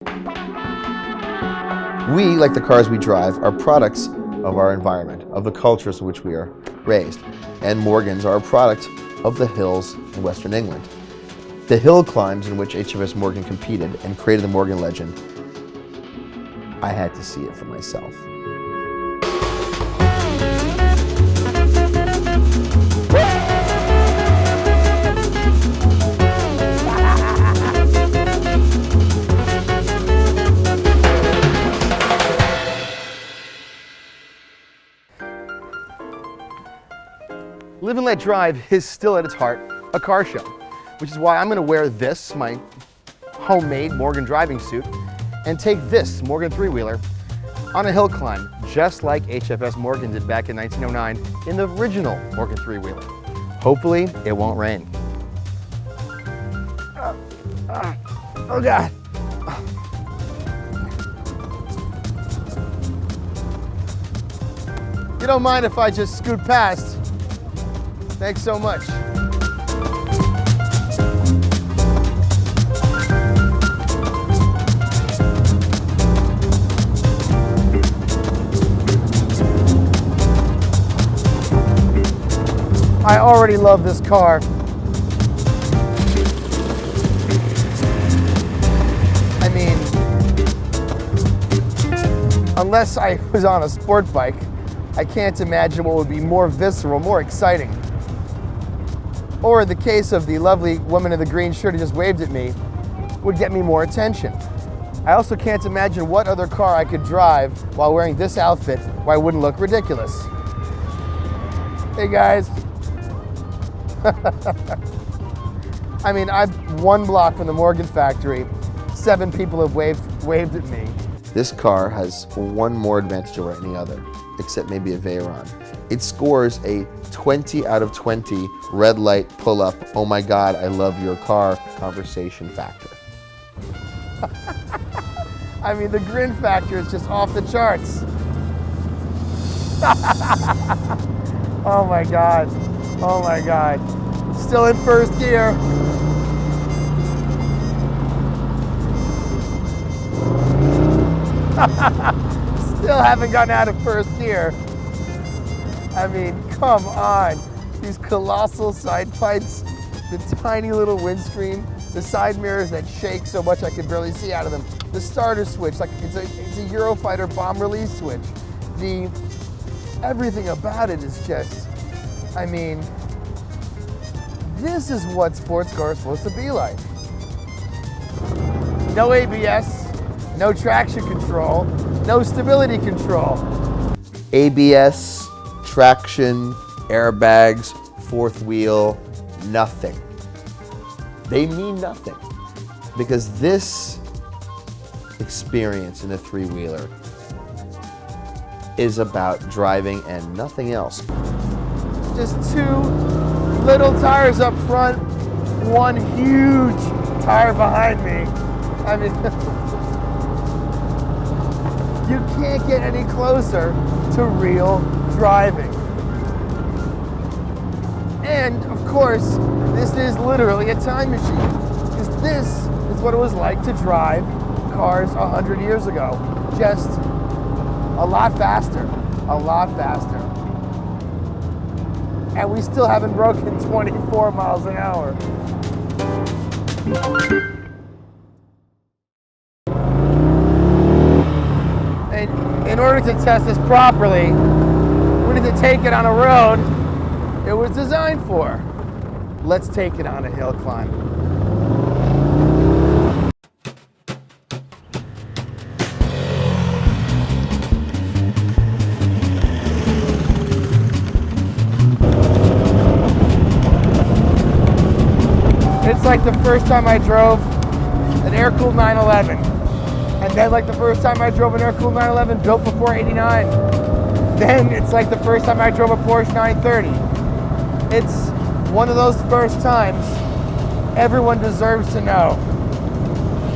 We, like the cars we drive, are products of our environment, of the cultures in which we are raised. And Morgans are a product of the hills in Western England. The hill climbs in which H.F.S. Morgan competed and created the Morgan legend, I had to see it for myself. Live and Let Drive is still at its heart a car show, which is why I'm going to wear this, my homemade Morgan driving suit, and take this Morgan three-wheeler on a hill climb, just like H.F.S. Morgan did back in 1909 in the original Morgan three-wheeler. Hopefully, it won't rain. Oh God. You don't mind if I just scoot past? Thanks so much. I already love this car. I mean, unless I was on a sport bike, I can't imagine what would be more visceral, more exciting. Or in the case of the lovely woman in the green shirt who just waved at me, would get me more attention. I also can't imagine what other car I could drive while wearing this outfit where I wouldn't look ridiculous. Hey guys. I mean, I'm one block from the Morgan factory. 7 people have waved at me. This car has one more advantage over any other, except maybe a Veyron. It scores a 20 out of 20 red light pull-up, oh my God, I love your car conversation factor. I mean, the grin factor is just off the charts. Oh my God, oh my God. Still in first gear. Still haven't gotten out of first gear. I mean, come on. These colossal side pipes, the tiny little windscreen, the side mirrors that shake so much I can barely see out of them, the starter switch, like it's a Eurofighter bomb release switch. Everything about it is just, I mean, this is what sports cars are supposed to be like. No ABS, no traction control, no stability control. ABS, traction, airbags, fourth wheel, nothing. They mean nothing. Because this experience in a three-wheeler is about driving and nothing else. Just 2 little tires up front, 1 huge tire behind me. I mean, you can't get any closer to real driving. And of course, this is literally a time machine, because this is what it was like to drive cars 100 years ago. Just a lot faster, a lot faster. And we still haven't broken 24 miles an hour. And in order to test this properly, we need to take it on a road it was designed for. Let's take it on a hill climb. It's like the first time I drove an air-cooled 911. And then like the first time I drove an air-cooled 911 built before '89. Then it's like the first time I drove a Porsche 930. It's one of those first times everyone deserves to know.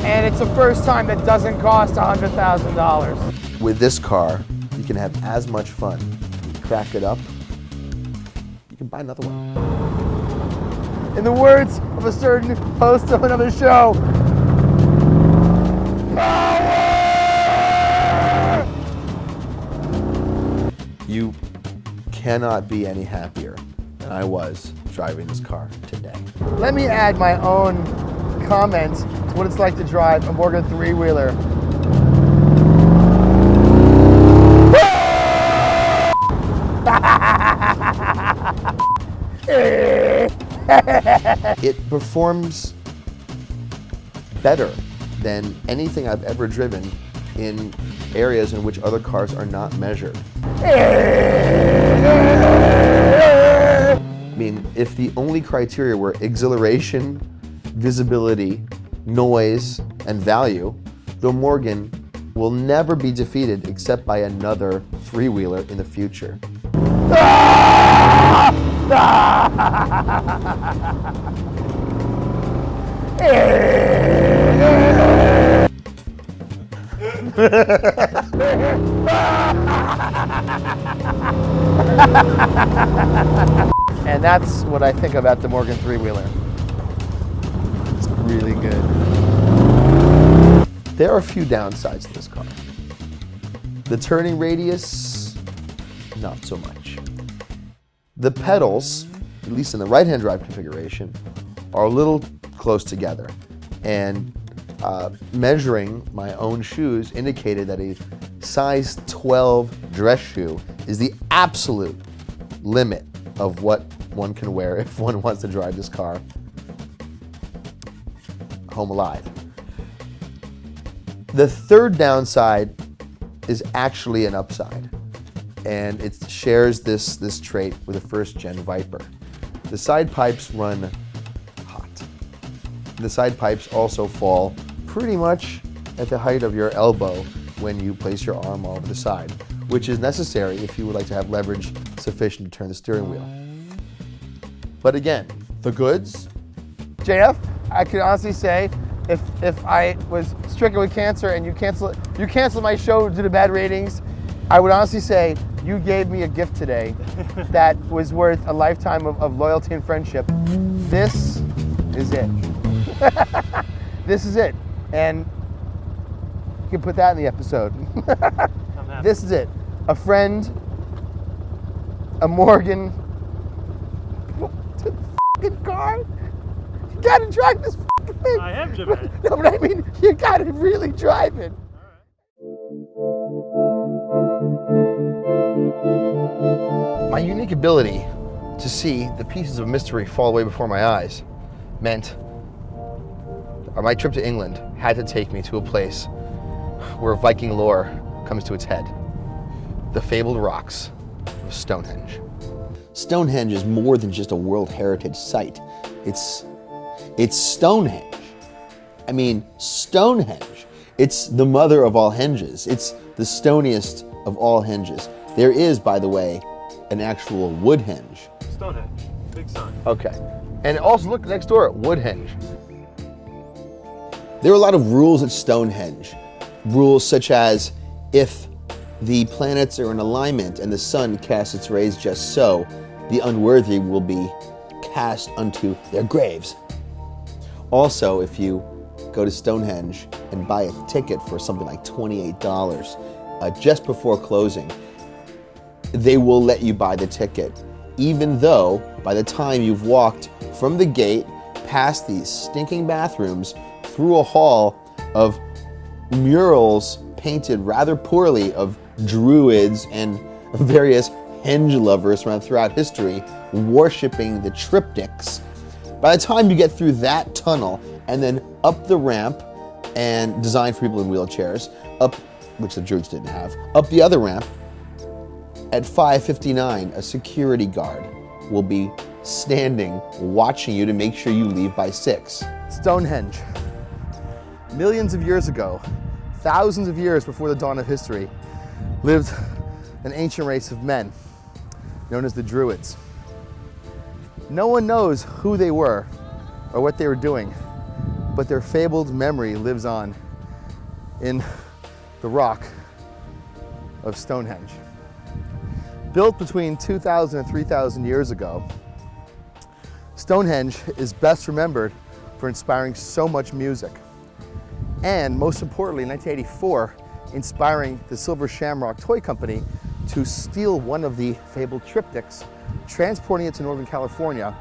And it's a first time that doesn't cost $100,000. With this car, you can have as much fun. You crack it up, you can buy another one. In the words of a certain host of another show, cannot be any happier than I was driving this car today. Let me add my own comments to what it's like to drive a Morgan three-wheeler. It performs better than anything I've ever driven in areas in which other cars are not measured. I mean, if the only criteria were exhilaration, visibility, noise, and value, the Morgan will never be defeated except by another three-wheeler in the future. And that's what I think about the Morgan three-wheeler. It's really good. There are a few downsides to this car. The turning radius, not so much. The pedals, at least in the right-hand drive configuration, are a little close together. And measuring my own shoes indicated that a size 12 dress shoe is the absolute limit of what one can wear if one wants to drive this car home alive. The third downside is actually an upside, and it shares this trait with the first-gen Viper. The side pipes run hot. The side pipes also fall pretty much at the height of your elbow when you place your arm over the side, which is necessary if you would like to have leverage sufficient to turn the steering wheel. But again, the goods. JF, I could honestly say, if I was stricken with cancer and you cancel my show due to bad ratings, I would honestly say you gave me a gift today that was worth a lifetime of loyalty and friendship. This is it. This is it. And you can put that in the episode. This is it. A friend, a Morgan, fucking car. You gotta drive this fucking thing. I am driving it. No, but I mean, you gotta really drive it. My unique ability to see the pieces of mystery fall away before my eyes meant my trip to England had to take me to a place where Viking lore comes to its head. The fabled rocks of Stonehenge. Stonehenge is more than just a World Heritage Site. It's Stonehenge. I mean, Stonehenge. It's the mother of all henges. It's the stoniest of all henges. There is, by the way, an actual Woodhenge. Stonehenge, big sign. Okay. And also look next door, Woodhenge. There are a lot of rules at Stonehenge. Rules such as if the planets are in alignment and the sun casts its rays just so, the unworthy will be cast unto their graves. Also, if you go to Stonehenge and buy a ticket for something like $28 just before closing, they will let you buy the ticket, even though by the time you've walked from the gate past these stinking bathrooms through a hall of murals painted rather poorly of druids and various henge lovers from throughout history worshipping the triptychs. By the time you get through that tunnel and then up the ramp, and designed for people in wheelchairs, up, which the druids didn't have, up the other ramp, at 5:59, a security guard will be standing watching you to make sure you leave by 6. Stonehenge. Millions of years ago, thousands of years before the dawn of history, lived an ancient race of men known as the Druids. No one knows who they were or what they were doing, but their fabled memory lives on in the rock of Stonehenge. Built between 2,000 and 3,000 years ago, Stonehenge is best remembered for inspiring so much music. And most importantly, in 1984, inspiring the Silver Shamrock Toy Company to steal one of the fabled triptychs, transporting it to Northern California,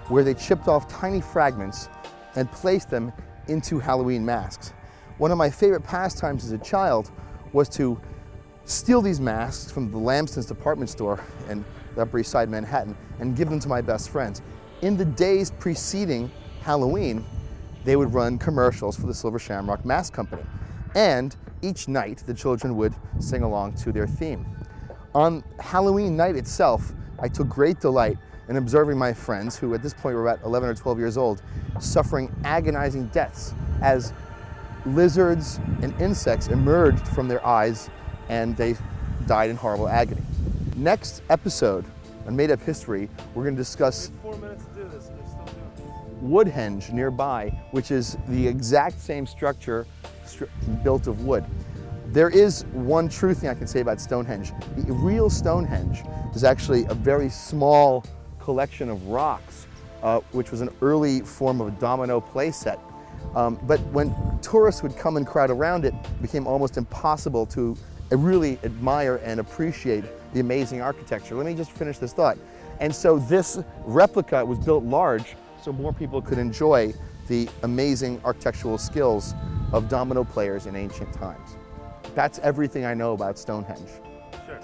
where they chipped off tiny fragments and placed them into Halloween masks. One of my favorite pastimes as a child was to steal these masks from the Lamston's department store in the Upper East Side, Manhattan, and give them to my best friends. In the days preceding Halloween, they would run commercials for the Silver Shamrock Mask Company. And each night, the children would sing along to their theme. On Halloween night itself, I took great delight in observing my friends, who at this point were about 11 or 12 years old, suffering agonizing deaths as lizards and insects emerged from their eyes and they died in horrible agony. Next episode on Made Up History, we're going to discuss 4 minutes to do this, and they're still doing Woodhenge nearby, which is the exact same structure built of wood. There is one true thing I can say about Stonehenge. The real Stonehenge is actually a very small collection of rocks, which was an early form of a domino play set. But when tourists would come and crowd around it, it became almost impossible to really admire and appreciate the amazing architecture. Let me just finish this thought. And so this replica was built large so more people could enjoy the amazing architectural skills of domino players in ancient times. That's everything I know about Stonehenge. Sure.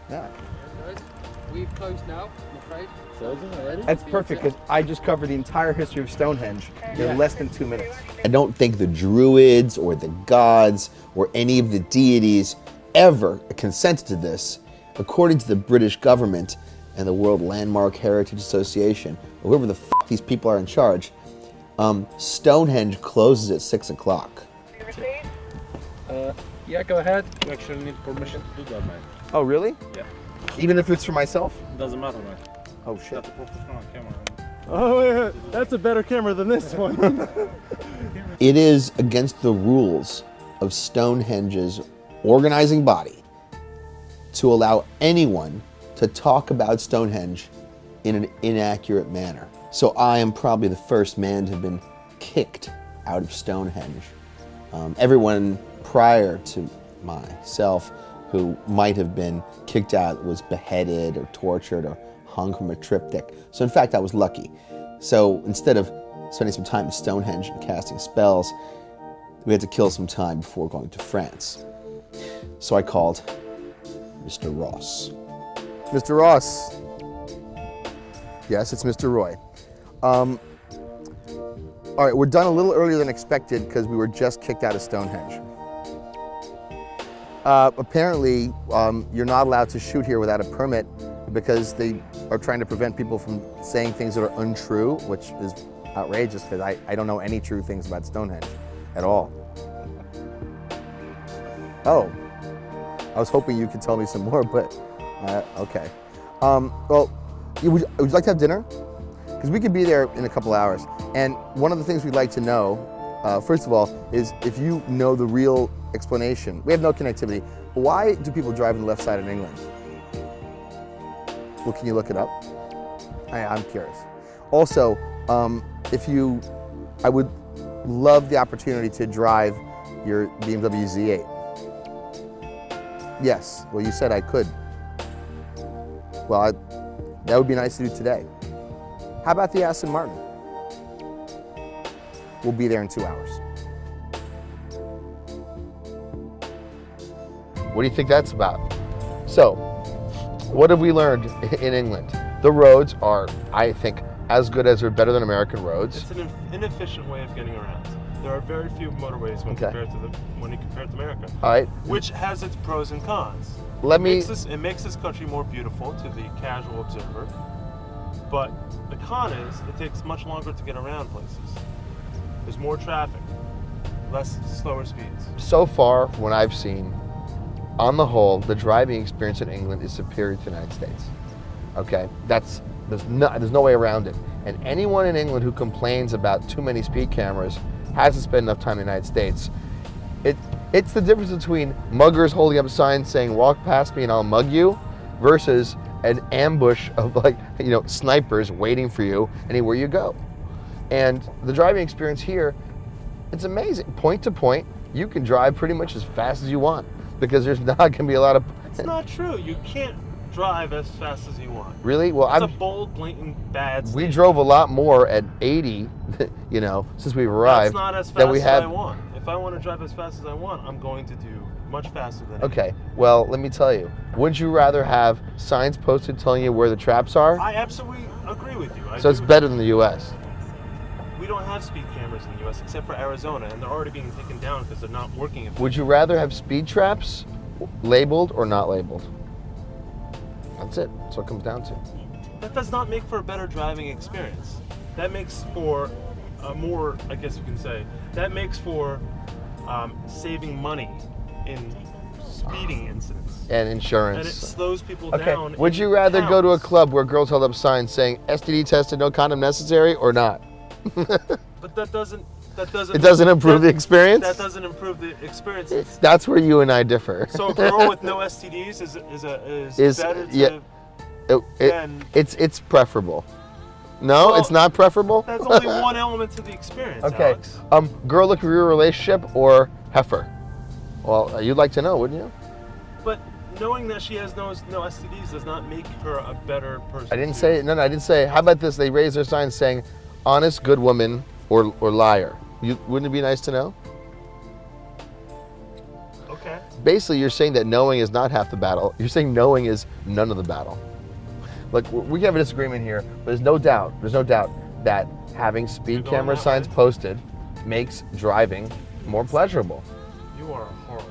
Yeah. We've closed now, I'm afraid. Closing already? That's perfect, because I just covered the entire history of Stonehenge in less than 2 minutes. I don't think the Druids or the gods or any of the deities ever consented to this. According to the British government and the World Landmark Heritage Association, or whoever the f these people are in charge, Stonehenge closes at 6 o'clock. Yeah, go ahead. You actually need permission to do that, man. Oh, really? Yeah. Even if it's for myself? Doesn't matter, man. Oh, shit. That's a professional camera. Oh, yeah, that's a better camera than this one. It is against the rules of Stonehenge's organizing body to allow anyone to talk about Stonehenge in an inaccurate manner. So I am probably the first man to have been kicked out of Stonehenge. Everyone prior to myself who might have been kicked out was beheaded or tortured or hung from a triptych. So in fact, I was lucky. So instead of spending some time at Stonehenge and casting spells, we had to kill some time before going to France. So I called Mr. Ross. Mr. Ross. Yes, it's Mr. Roy. All right, we're done a little earlier than expected because we were just kicked out of Stonehenge. Apparently, you're not allowed to shoot here without a permit because they are trying to prevent people from saying things that are untrue, which is outrageous because I don't know any true things about Stonehenge at all. Oh, I was hoping you could tell me some more, but okay. Well, would you like to have dinner? Because we could be there in a couple hours. And one of the things we'd like to know, first of all, is if you know the real explanation. We have no connectivity. Why do people drive on the left side in England? Well, can you look it up? I'm curious. Also, I would love the opportunity to drive your BMW Z8. Yes, well, you said I could. Well, that would be nice to do today. How about the Aston Martin? We'll be there in 2 hours. What do you think that's about? So, what have we learned in England? The roads are, I think, as good as or better than American roads. It's an inefficient way of getting around. There are very few motorways when Okay. when you compare it to America. All right. Which has its pros and cons. Let me. It makes this country more beautiful to the casual observer. But the con is it takes much longer to get around places. There's more traffic, less slower speeds. So far, from what I've seen, on the whole, the driving experience in England is superior to the United States. Okay, there's no way around it. And anyone in England who complains about too many speed cameras hasn't spent enough time in the United States. It's the difference between muggers holding up signs saying "walk past me and I'll mug you," versus an ambush of snipers waiting for you anywhere you go. And the driving experience here It's amazing. Point to point, you can drive pretty much as fast as you want because there's not going to be a lot of. It's not true. You can't drive as fast as you want. Really? Well, It's a bold, blatant, bad we statement. drove a lot more at 80, since we've arrived. That's not as than fast we as have. I want. If I want to drive as fast as I want, I'm going to do much faster than Okay, well, let me tell you. Would you rather have signs posted telling you where the traps are? I absolutely agree with you. So it's better than the U.S. We don't have speed cameras in the U.S. except for Arizona, and they're already being taken down because they're not working. Would you rather have speed traps labeled or not labeled? That's it. That's what it comes down to. That does not make for a better driving experience. That makes for a more, I guess you can say, that makes for saving money in speeding incidents. And insurance. And it slows people Okay. down. Would in you rather go to a towns. club where girls held up signs saying STD tested, no condom necessary, or not? But that doesn't. It doesn't improve the experience? That doesn't improve the experience. That's where you and I differ. So a girl with no STDs is better to. yeah. than- It's preferable. No, Well, it's not preferable. That's only one element to the experience. Okay. Alex. Girl looking for your relationship or heifer? Well, you'd like to know, wouldn't you? But knowing that she has no STDs does not make her a better person. I didn't say no. I didn't say. How about this? They raised their sign saying, "Honest, good woman," or liar. Wouldn't it be nice to know? Okay. Basically, you're saying that knowing is not half the battle. You're saying knowing is none of the battle. Look, we have a disagreement here, but there's no doubt that having speed going camera that signs way? posted makes driving more pleasurable. You are horrible.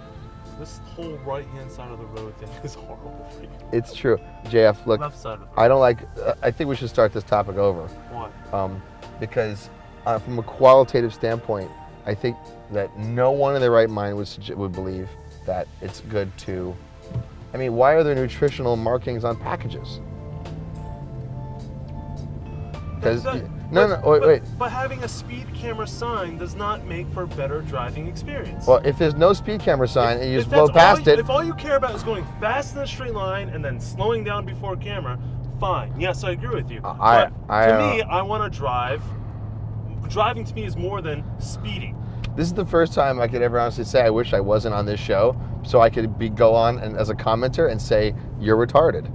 This whole right-hand side of the road thing is horrible for you. It's true. JF, look, Left side of the road. I don't like, I think we should start this topic over. Why? Because from a qualitative standpoint, I think that no one in their right mind would believe that it's good to, I mean, why are there nutritional markings on packages? Because, wait. But having a speed camera sign does not make for a better driving experience. Well, if there's no speed camera sign and you If just blow that's past it, If all you care about is going fast in a straight line and then slowing down before a camera, fine. Yes, I agree with you. To me, I want to drive. Driving to me is more than speeding. this is the first time I could ever honestly say I wish I wasn't on this show, so I could go on and as a commenter and say you're retarded.